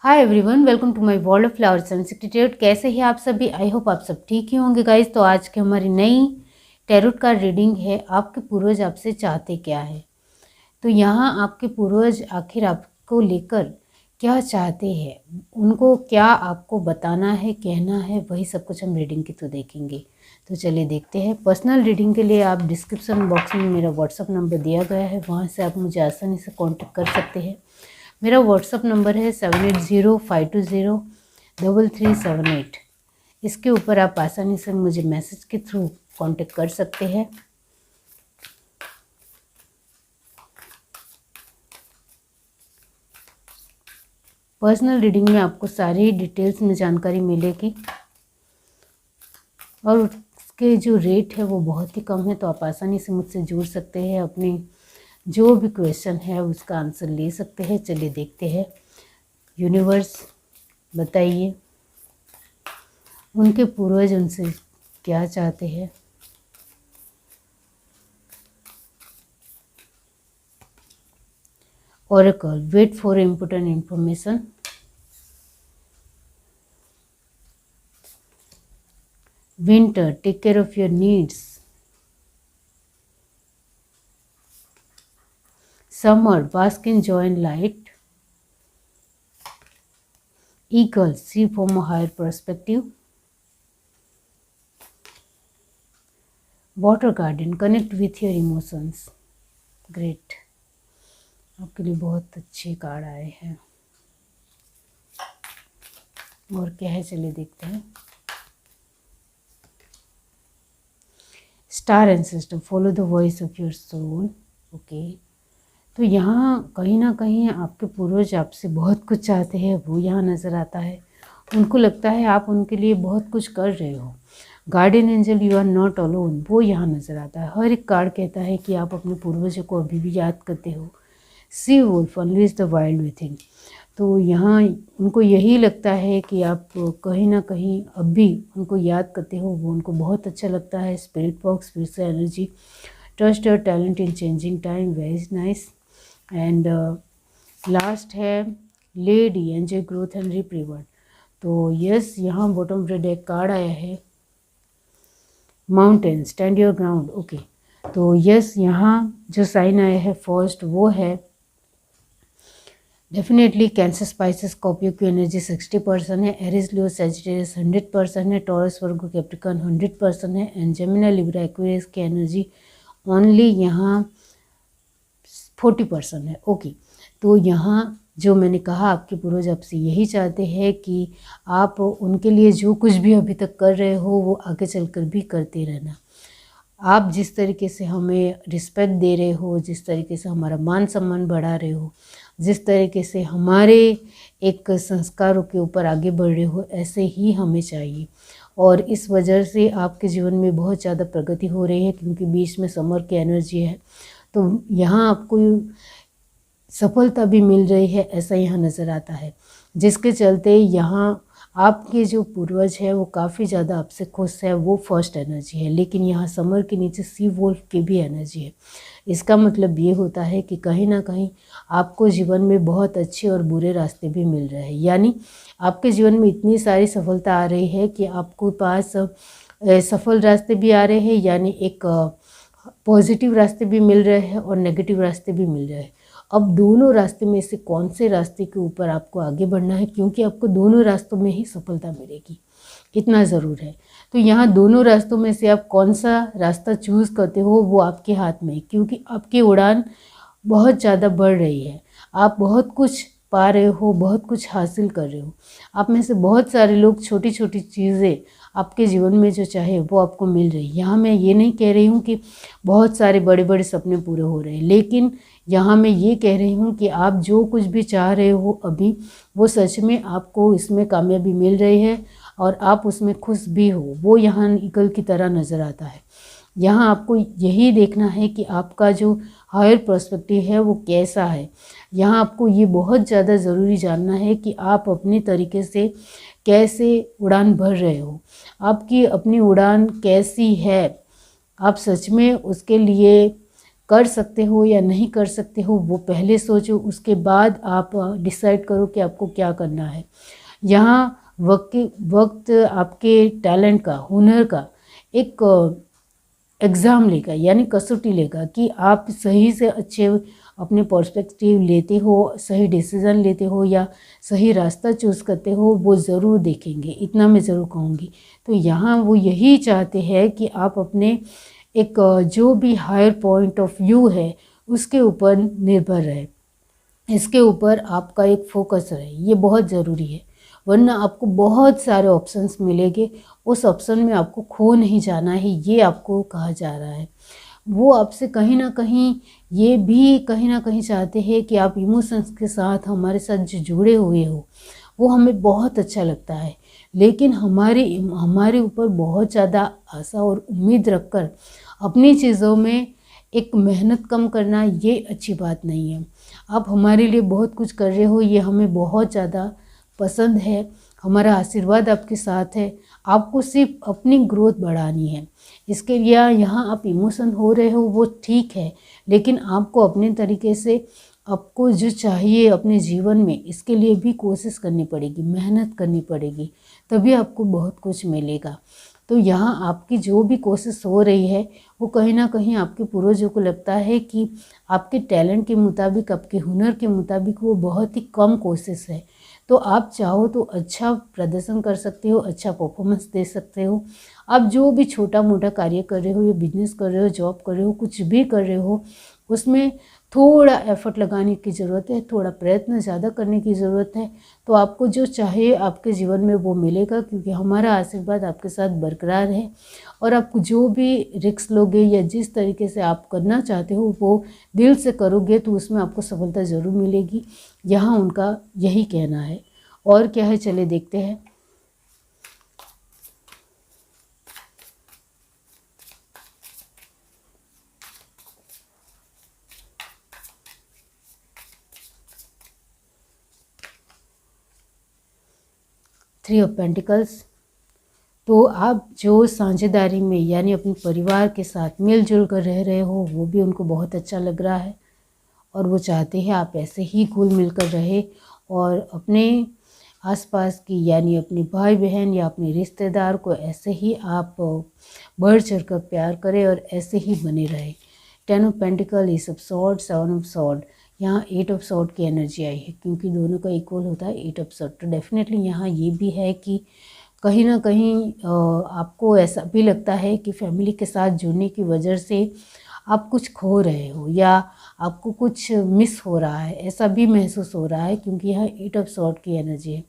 Hi everyone, welcome to my world of flowers and secretariat. कैसे हैं आप सभी? आई होप आप सब ठीक ही होंगे गाइस। तो आज की हमारी नई टैरोट कार्ड रीडिंग है, आपके पूर्वज आपसे चाहते क्या है। तो यहाँ आपके पूर्वज आखिर आपको लेकर क्या चाहते हैं, उनको क्या आपको बताना है, कहना है, वही सब कुछ हम रीडिंग के थ्रू देखेंगे। तो चलिए देखते हैं। पर्सनल रीडिंग के लिए आप डिस्क्रिप्शन बॉक्स में मेरा व्हाट्सअप नंबर दिया गया है, वहाँ से आप मुझे आसानी से कॉन्टेक्ट कर सकते हैं। मेरा व्हाट्सअप नंबर है 7805203378। इसके ऊपर आप आसानी से मुझे मैसेज के थ्रू कांटेक्ट कर सकते हैं। पर्सनल रीडिंग में आपको सारी डिटेल्स में जानकारी मिलेगी और उसके जो रेट है वो बहुत ही कम है, तो आप आसानी से मुझसे जुड़ सकते हैं। अपने जो भी क्वेश्चन है उसका आंसर ले सकते हैं। चलिए देखते हैं। यूनिवर्स बताइए उनके पूर्वज उनसे क्या चाहते हैं। Oracle, wait for important information. Winter, take care of your needs. Summer, bask in joy and light. Eagle, see from a higher perspective. Water garden, connect with your emotions. Great. आपके लिए बहुत अच्छे कार्ड आए हैं। और क्या है, चलिए देखते हैं। Star ancestor, follow the voice of your soul. Okay, तो यहाँ कहीं ना कहीं आपके पूर्वज आपसे बहुत कुछ चाहते हैं, वो यहाँ नज़र आता है। उनको लगता है आप उनके लिए बहुत कुछ कर रहे हो। Guardian angel, you are not alone, वो यहाँ नज़र आता है। हर एक कार्ड कहता है कि आप अपने पूर्वजों को अभी भी याद करते हो। Sea wolf, unleash the wild within. तो यहाँ उनको यही लगता है कि आप कहीं ना कहीं अब भी उनको याद करते हो, वो उनको बहुत अच्छा लगता है। स्पिरिट बॉक्स, फिर से energy, trust your talent in changing time, very nice. And last है लेडी, एंजॉय ग्रोथ एंड रिप्रीवर्ड। तो यस, यहाँ bottom of the deck card आया है mountain, stand your ground. Okay, तो यस, यहाँ जो साइन आया है फर्स्ट वो है डेफिनेटली कैंसर, स्पाइसेस, स्कॉर्पियो की एनर्जी 60% है। एरिस, लियो, सैजिटेरियस 100% है। टॉरस, वर्गो, कैप्रिकॉर्न 100% है। एंड जेमिनी, लिब्रा, एक्वेरियस की एनर्जी ओनली यहाँ 40% है। ओके, तो यहाँ जो मैंने कहा आपके पूर्वज आपसे यही चाहते हैं कि आप उनके लिए जो कुछ भी अभी तक कर रहे हो वो आगे चलकर भी करते रहना। आप जिस तरीके से हमें रिस्पेक्ट दे रहे हो, जिस तरीके से हमारा मान सम्मान बढ़ा रहे हो, जिस तरीके से हमारे एक संस्कारों के ऊपर आगे बढ़ रहे हो, ऐसे ही हमें चाहिए। और इस वजह से आपके जीवन में बहुत ज़्यादा प्रगति हो रही है, क्योंकि बीच में समर की एनर्जी है। तो यहाँ आपको सफलता भी मिल रही है, ऐसा यहाँ नज़र आता है। जिसके चलते यहाँ आपके जो पूर्वज है वो काफ़ी ज़्यादा आपसे खुश है, वो फर्स्ट एनर्जी है। लेकिन यहाँ समर के नीचे सी वोल्फ की भी एनर्जी है। इसका मतलब ये होता है कि कहीं ना कहीं आपको जीवन में बहुत अच्छे और बुरे रास्ते भी मिल रहे हैं। यानी आपके जीवन में इतनी सारी सफलता आ रही है कि आपको पास सफल रास्ते भी आ रहे हैं, यानी एक पॉजिटिव रास्ते भी मिल रहे हैं और नेगेटिव रास्ते भी मिल रहे हैं। अब दोनों रास्ते में से कौन से रास्ते के ऊपर आपको आगे बढ़ना है, क्योंकि आपको दोनों रास्तों में ही सफलता मिलेगी, इतना ज़रूर है। तो यहाँ दोनों रास्तों में से आप कौन सा रास्ता चूज़ करते हो वो आपके हाथ में है, क्योंकि आपकी उड़ान बहुत ज़्यादा बढ़ रही है। आप बहुत कुछ पा रहे हो, बहुत कुछ हासिल कर रहे हो। आप में से बहुत सारे लोग छोटी छोटी चीज़ें आपके जीवन में जो चाहे वो आपको मिल रही है। यहाँ मैं ये नहीं कह रही हूँ कि बहुत सारे बड़े बड़े सपने पूरे हो रहे हैं, लेकिन यहाँ मैं ये कह रही हूँ कि आप जो कुछ भी चाह रहे हो अभी, वो सच में आपको इसमें कामयाबी मिल रही है और आप उसमें खुश भी हो। वो यहाँ ईगल की तरह नज़र आता है। यहाँ आपको यही देखना है कि आपका जो हायर पर्सपेक्टिव है वो कैसा है। यहाँ आपको ये बहुत ज़्यादा ज़रूरी जानना है कि आप अपने तरीके से कैसे उड़ान भर रहे हो, आपकी अपनी उड़ान कैसी है। आप सच में उसके लिए कर सकते हो या नहीं कर सकते हो वो पहले सोचो, उसके बाद आप डिसाइड करो कि आपको क्या करना है। यहाँ वक्त आपके टैलेंट का, हुनर का एक एग्ज़ाम लेगा, यानी कसौटी लेगा कि आप सही से अच्छे अपने पर्सपेक्टिव लेते हो, सही डिसीज़न लेते हो या सही रास्ता चूज़ करते हो, वो ज़रूर देखेंगे। इतना मैं ज़रूर कहूँगी। तो यहाँ वो यही चाहते हैं कि आप अपने एक जो भी हायर पॉइंट ऑफ व्यू है उसके ऊपर निर्भर रहे, इसके ऊपर आपका एक फोकस रहे, ये बहुत ज़रूरी है। वरना आपको बहुत सारे ऑप्शंस मिलेंगे, उस ऑप्शन में आपको खो नहीं जाना है, ये आपको कहा जा रहा है। वो आपसे कहीं ना कहीं ये भी कहीं ना कहीं चाहते हैं कि आप इमोशंस के साथ हमारे साथ जो जुड़े हुए हो वो हमें बहुत अच्छा लगता है, लेकिन हमारे ऊपर बहुत ज़्यादा आशा और उम्मीद रखकर अपनी चीज़ों में एक मेहनत कम करना ये अच्छी बात नहीं है। आप हमारे लिए बहुत कुछ कर रहे हो, ये हमें बहुत ज़्यादा पसंद है, हमारा आशीर्वाद आपके साथ है। आपको सिर्फ अपनी ग्रोथ बढ़ानी है, इसके लिए यहाँ आप इमोशन हो रहे हो वो ठीक है, लेकिन आपको अपने तरीके से आपको जो चाहिए अपने जीवन में, इसके लिए भी कोशिश करनी पड़ेगी, मेहनत करनी पड़ेगी, तभी आपको बहुत कुछ मिलेगा। तो यहाँ आपकी जो भी कोशिश हो रही है वो कहीं ना कहीं आपके पूर्वजों को लगता है कि आपके टैलेंट के मुताबिक, आपके हुनर के मुताबिक वो बहुत ही कम कोशिश है। तो आप चाहो तो अच्छा प्रदर्शन कर सकते हो, अच्छा परफॉर्मेंस दे सकते हो। आप जो भी छोटा मोटा कार्य कर रहे हो या बिजनेस कर रहे हो, जॉब कर रहे हो, कुछ भी कर रहे हो, उसमें थोड़ा एफर्ट लगाने की ज़रूरत है, थोड़ा प्रयत्न ज़्यादा करने की ज़रूरत है। तो आपको जो चाहिए आपके जीवन में वो मिलेगा, क्योंकि हमारा आशीर्वाद आपके साथ बरकरार है। और आप जो भी रिस्क लोगे या जिस तरीके से आप करना चाहते हो वो दिल से करोगे तो उसमें आपको सफलता ज़रूर मिलेगी, यहाँ उनका यही कहना है। और क्या है, चले देखते हैं। Three of pentacles. तो आप जो साझेदारी में यानी अपने परिवार के साथ मिलजुल कर रह रहे हो वो भी उनको बहुत अच्छा लग रहा है, और वो चाहते हैं आप ऐसे ही घुल मिलकर रहे और अपने आसपास की यानी अपने भाई बहन या अपने रिश्तेदार को ऐसे ही आप बढ़ चढ़ कर प्यार करें और ऐसे ही बने रहे। 10 of pentacle, S of sword, 7 of sword, यहाँ 8 ऑफ सॉर्ड की एनर्जी आई है, क्योंकि दोनों का इक्वल होता है 8 ऑफ सॉर्ड। तो डेफिनेटली यहाँ ये भी है कि कहीं ना कहीं आपको ऐसा भी लगता है कि फैमिली के साथ जुड़ने की वजह से आप कुछ खो रहे हो या आपको कुछ मिस हो रहा है, ऐसा भी महसूस हो रहा है, क्योंकि यहाँ 8 ऑफ सॉर्ड की एनर्जी है।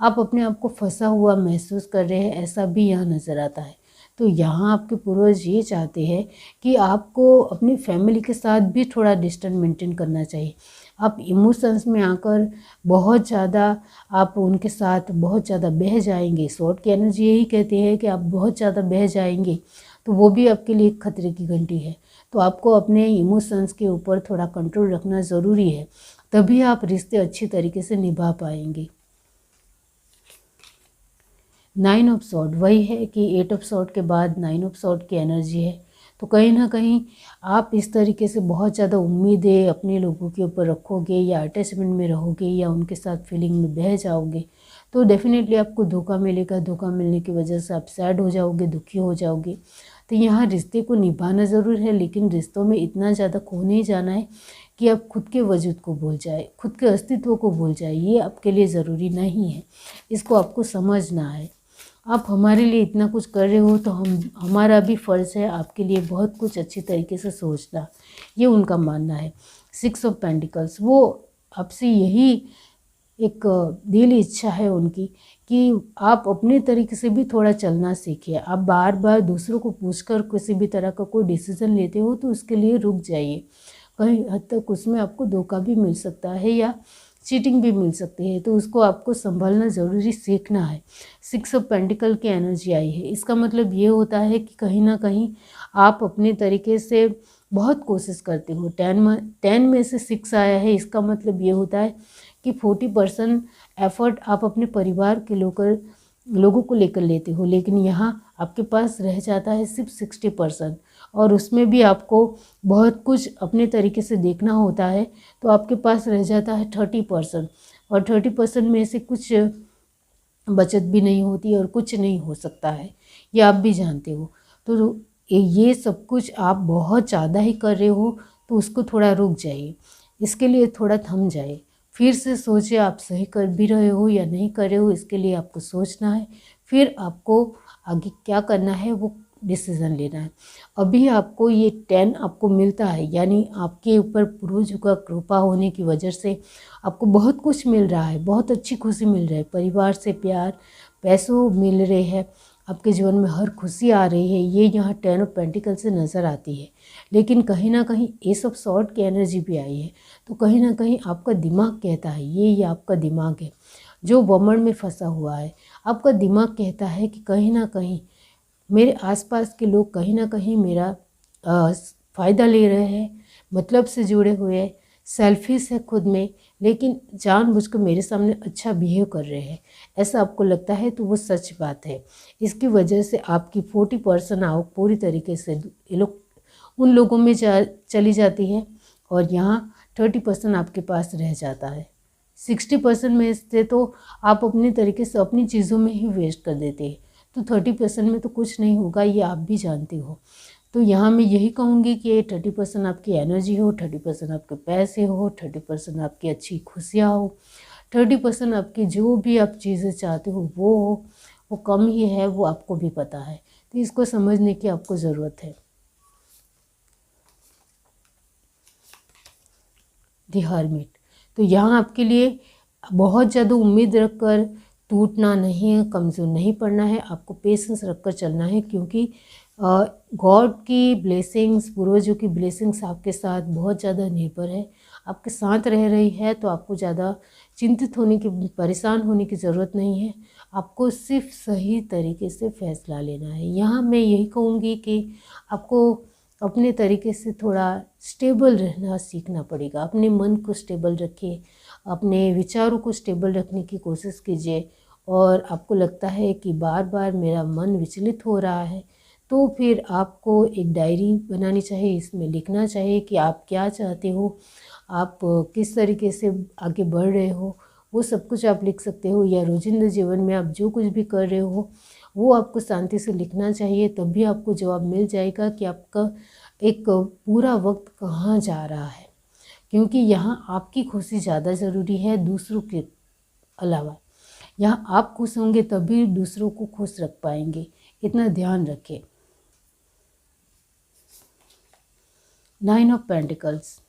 आप अपने आप को फंसा हुआ महसूस कर रहे हैं, ऐसा भी यहाँ नज़र आता है। तो यहाँ आपके पूर्वज ये चाहते हैं कि आपको अपनी फैमिली के साथ भी थोड़ा डिस्टेंस मेंटेन करना चाहिए। आप इमोशंस में आकर बहुत ज़्यादा आप उनके साथ बहुत ज़्यादा बह जाएंगे। सॉर्ड की एनर्जी यही कहती है कि आप बहुत ज़्यादा बह जाएंगे, तो वो भी आपके लिए खतरे की घंटी है। तो आपको अपने इमोशंस के ऊपर थोड़ा कंट्रोल रखना ज़रूरी है, तभी आप रिश्ते अच्छी तरीके से निभा पाएंगे। 9 ऑफ सॉर्ड वही है कि 8 ऑफ सॉर्ड के बाद 9 ऑफ सॉर्ड की एनर्जी है। तो कहीं ना कहीं आप इस तरीके से बहुत ज़्यादा उम्मीदें अपने लोगों के ऊपर रखोगे या अटैचमेंट में रहोगे या उनके साथ फीलिंग में बह जाओगे, तो डेफिनेटली आपको धोखा मिलेगा। धोखा मिलने की वजह से आप सैड हो जाओगे, दुखी हो जाओगे। तो यहाँ रिश्ते को निभाना ज़रूर है, लेकिन रिश्तों में इतना ज़्यादा खो नहीं जाना है कि आप खुद के वजूद को भूल जाए, खुद के अस्तित्व को भूल जाए। ये आपके लिए ज़रूरी नहीं है, इसको आपको समझना है। आप हमारे लिए इतना कुछ कर रहे हो तो हमारा भी फ़र्ज़ है आपके लिए बहुत कुछ अच्छी तरीके से सोचना, ये उनका मानना है। 6 ऑफ पेंटिकल्स, वो आपसे यही एक दिली इच्छा है उनकी कि आप अपने तरीके से भी थोड़ा चलना सीखिए। आप बार बार दूसरों को पूछकर किसी भी तरह का कोई डिसीज़न लेते हो तो उसके लिए रुक जाइए। कहीं हद तक उसमें आपको धोखा भी मिल सकता है या चीटिंग भी मिल सकती है, तो उसको आपको संभलना ज़रूरी सीखना है। 6 ऑफ पेंटिकल की एनर्जी आई है, इसका मतलब ये होता है कि कहीं ना कहीं आप अपने तरीके से बहुत कोशिश करते हो। 10 में से 6 आया है, इसका मतलब ये होता है कि 40% एफर्ट आप अपने परिवार के लोगों को लेकर लेते हो, लेकिन यहाँ आपके पास रह जाता है सिर्फ 60%। और उसमें भी आपको बहुत कुछ अपने तरीके से देखना होता है, तो आपके पास रह जाता है 30%, और 30% में से कुछ बचत भी नहीं होती और कुछ नहीं हो सकता है, ये आप भी जानते हो। तो ये सब कुछ आप बहुत ज़्यादा ही कर रहे हो, तो उसको थोड़ा रुक जाइए, इसके लिए थोड़ा थम जाए, फिर से सोचिए आप सही कर भी रहे हो या नहीं कर रहे हो, इसके लिए आपको सोचना है, फिर आपको आगे क्या करना है वो डिसीज़न लेना है। अभी आपको ये 10 आपको मिलता है, यानी आपके ऊपर पूर्वजों का कृपा होने की वजह से आपको बहुत कुछ मिल रहा है, बहुत अच्छी खुशी मिल रही है, परिवार से प्यार, पैसों मिल रहे हैं, आपके जीवन में हर खुशी आ रही है, ये यहाँ 10 ऑफ पेंटिकल से नज़र आती है। लेकिन कहीं ना कहीं एस ऑफ सॉर्ड की एनर्जी भी आई है, तो कहीं ना कहीं आपका दिमाग कहता है, ये आपका दिमाग है जो वमन में फंसा हुआ है। आपका दिमाग कहता है कि कहीं ना कहीं मेरे आसपास के लोग कहीं ना कहीं मेरा फ़ायदा ले रहे हैं, मतलब से जुड़े हुए हैं, सेल्फिश है खुद में, लेकिन जानबूझकर मेरे सामने अच्छा बिहेव कर रहे हैं, ऐसा आपको लगता है तो वो सच बात है। इसकी वजह से आपकी 40% आवक पूरी तरीके से ये लोग उन लोगों में चली जाती है, और यहाँ 30% आपके पास रह जाता है। 60% में से तो आप अपने तरीके से अपनी चीज़ों में ही वेस्ट कर देते हैं, तो 30% में तो कुछ नहीं होगा, ये आप भी जानते हो। तो यहाँ मैं यही कहूँगी कि 30% आपकी एनर्जी हो, 30% आपके पैसे हो, 30% आपकी अच्छी खुशियाँ हो, 30% आपकी जो भी आप चीज़ें चाहते हो वो हो, वो कम ही है, वो आपको भी पता है, तो इसको समझने की आपको ज़रूरत है। द हर्मिट, तो यहाँ आपके लिए बहुत ज़्यादा उम्मीद रखकर टूटना नहीं है, कमज़ोर नहीं पड़ना है, आपको पेशेंस रखकर चलना है, क्योंकि गॉड की ब्लेसिंग्स, पूर्वजों की ब्लेसिंग्स आपके साथ बहुत ज़्यादा निर्भर है, आपके साथ रह रही है, तो आपको ज़्यादा चिंतित होने की, परेशान होने की ज़रूरत नहीं है। आपको सिर्फ सही तरीके से फैसला लेना है। यहाँ मैं यही कहूँगी कि आपको अपने तरीके से थोड़ा स्टेबल रहना सीखना पड़ेगा। अपने मन को स्टेबल रखिए, अपने विचारों को स्टेबल रखने की कोशिश कीजिए, और आपको लगता है कि बार बार मेरा मन विचलित हो रहा है, तो फिर आपको एक डायरी बनानी चाहिए, इसमें लिखना चाहिए कि आप क्या चाहते हो, आप किस तरीके से आगे बढ़ रहे हो, वो सब कुछ आप लिख सकते हो, या रोजिंदा जीवन में आप जो कुछ भी कर रहे हो वो आपको शांति से लिखना चाहिए, तभी आपको जवाब मिल जाएगा कि आपका एक पूरा वक्त कहाँ जा रहा है। क्योंकि यहाँ आपकी खुशी ज़्यादा ज़रूरी है दूसरों के अलावा। यहाँ आप खुश होंगे तभी दूसरों को खुश रख पाएंगे, इतना ध्यान रखें। 9 ऑफ पेंटिकल्स,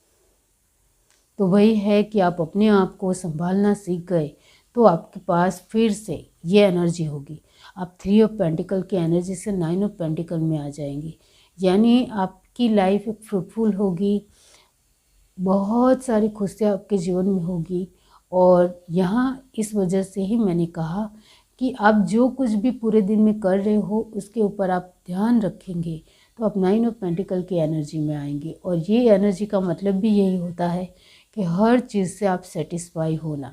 तो वही है कि आप अपने आप को संभालना सीख गए तो आपके पास फिर से ये एनर्जी होगी। आप 3 ऑफ पेंटिकल की एनर्जी से 9 ऑफ पेंटिकल में आ जाएंगे, यानी आपकी लाइफ एक फ्रूटफुल होगी, बहुत सारी खुशियाँ आपके जीवन में होगी। और यहाँ इस वजह से ही मैंने कहा कि आप जो कुछ भी पूरे दिन में कर रहे हो उसके ऊपर आप ध्यान रखेंगे तो आप 9 ऑफ पेंटिकल की एनर्जी में आएंगे। और ये एनर्जी का मतलब भी यही होता है कि हर चीज़ से आप सेटिस्फाई होना,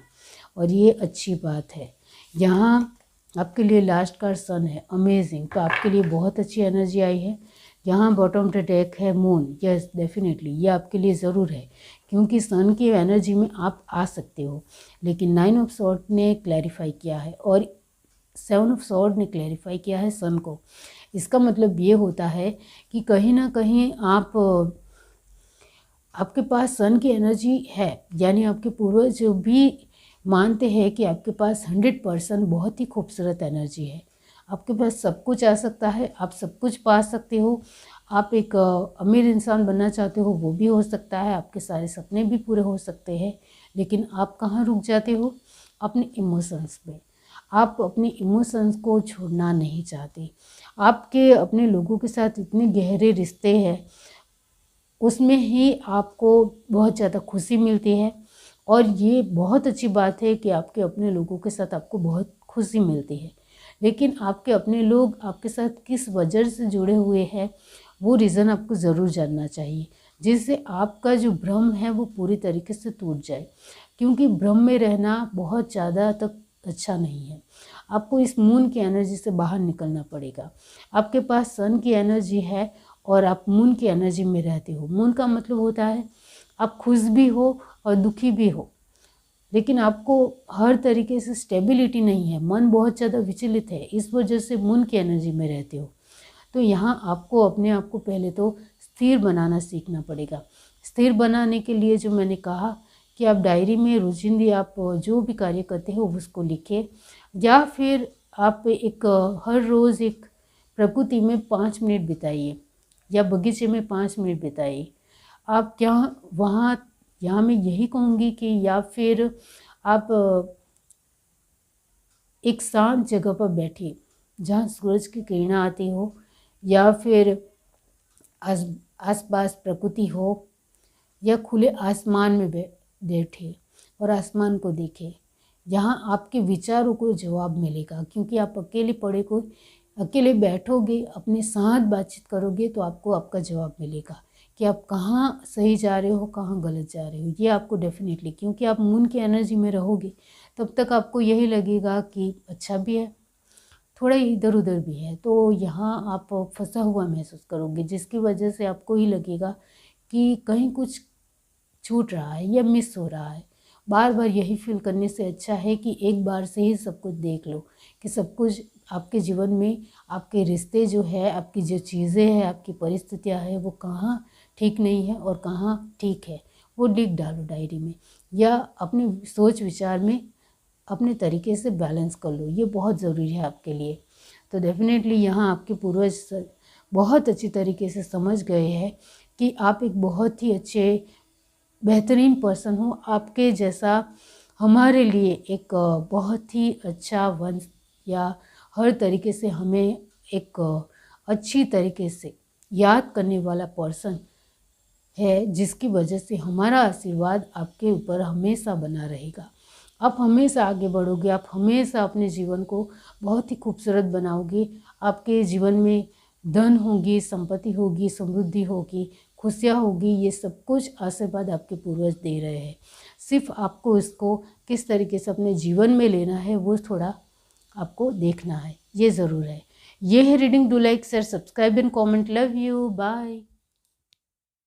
और ये अच्छी बात है। यहाँ आपके लिए लास्ट कार्ड सन है, अमेजिंग, तो आपके लिए बहुत अच्छी एनर्जी आई है। यहाँ बॉटम ऑफ द डेक है मून, यस डेफिनेटली ये आपके लिए ज़रूर है, क्योंकि सन की एनर्जी में आप आ सकते हो। लेकिन 9 ऑफ सॉर्ड ने क्लैरिफाई किया है और 7 ऑफ सॉर्ड ने क्लैरिफाई किया है सन को। इसका मतलब ये होता है कि कहीं ना कहीं आपके पास सन की एनर्जी है, यानी आपके पूर्वज जो भी मानते हैं कि आपके पास 100% बहुत ही खूबसूरत एनर्जी है। आपके पास सब कुछ आ सकता है, आप सब कुछ पा सकते हो। आप एक अमीर इंसान बनना चाहते हो वो भी हो सकता है, आपके सारे सपने भी पूरे हो सकते हैं। लेकिन आप कहाँ रुक जाते हो? अपने इमोशंस पे। आप अपने इमोशंस को छोड़ना नहीं चाहते। आपके अपने लोगों के साथ इतने गहरे रिश्ते हैं, उसमें ही आपको बहुत ज़्यादा खुशी मिलती है। और ये बहुत अच्छी बात है कि आपके अपने लोगों के साथ आपको बहुत खुशी मिलती है। लेकिन आपके अपने लोग आपके साथ किस वजह से जुड़े हुए हैं वो रीज़न आपको ज़रूर जानना चाहिए, जिससे आपका जो भ्रम है वो पूरी तरीके से टूट जाए। क्योंकि भ्रम में रहना बहुत ज़्यादा तक अच्छा नहीं है। आपको इस मून की एनर्जी से बाहर निकलना पड़ेगा। आपके पास सन की एनर्जी है और आप मून की एनर्जी में रहते हो। मून का मतलब होता है आप खुश भी हो और दुखी भी हो, लेकिन आपको हर तरीके से स्टेबिलिटी नहीं है, मन बहुत ज़्यादा विचलित है, इस वजह से मून की एनर्जी में रहते हो। तो यहाँ आपको अपने आप को पहले तो स्थिर बनाना सीखना पड़ेगा। स्थिर बनाने के लिए जो मैंने कहा कि आप डायरी में रोजिंदी आप जो भी कार्य करते हो उसको लिखिए, या फिर आप हर रोज़ एक प्रकृति में 5 मिनट बिताइए या बगीचे में 5 मिनट बिताइए। आप क्या वहाँ यहाँ मैं यही कहूँगी कि या फिर आप एक शांत जगह पर बैठिए जहाँ सूरज की किरणें आती हो, या फिर आसपास प्रकृति हो, या खुले आसमान में बैठे और आसमान को देखें। यहाँ आपके विचारों को जवाब मिलेगा, क्योंकि आप अकेले बैठोगे, अपने साथ बातचीत करोगे तो आपको आपका जवाब मिलेगा कि आप कहाँ सही जा रहे हो, कहाँ गलत जा रहे हो। ये आपको डेफिनेटली, क्योंकि आप मून की एनर्जी में रहोगे तब तक आपको यही लगेगा कि अच्छा भी है, थोड़ा इधर उधर भी है, तो यहाँ आप फंसा हुआ महसूस करोगे, जिसकी वजह से आपको ही लगेगा कि कहीं कुछ छूट रहा है या मिस हो रहा है। बार बार यही फील करने से अच्छा है कि एक बार से ही सब कुछ देख लो कि सब कुछ आपके जीवन में, आपके रिश्ते जो है, आपकी जो चीज़ें हैं, आपकी परिस्थितियाँ हैं, वो कहाँ ठीक नहीं है और कहाँ ठीक है, वो लिख डालो डायरी में, या अपने सोच विचार में अपने तरीके से बैलेंस कर लो। ये बहुत ज़रूरी है आपके लिए। तो डेफिनेटली यहाँ आपके पूर्वज बहुत अच्छी तरीके से समझ गए हैं कि आप एक बहुत ही अच्छे बेहतरीन पर्सन हो। आपके जैसा हमारे लिए एक बहुत ही अच्छा वंश, या हर तरीके से हमें एक अच्छी तरीके से याद करने वाला पर्सन है, जिसकी वजह से हमारा आशीर्वाद आपके ऊपर हमेशा बना रहेगा। आप हमेशा आगे बढ़ोगे, आप हमेशा अपने जीवन को बहुत ही खूबसूरत बनाओगे। आपके जीवन में धन होगी, संपत्ति होगी, समृद्धि होगी, खुशियाँ होगी। ये सब कुछ आशीर्वाद आपके पूर्वज दे रहे हैं। सिर्फ आपको इसको किस तरीके से अपने जीवन में लेना है वो थोड़ा आपको देखना है, ये ज़रूर है। ये है reading. Do like, share, subscribe and comment. Love you, bye.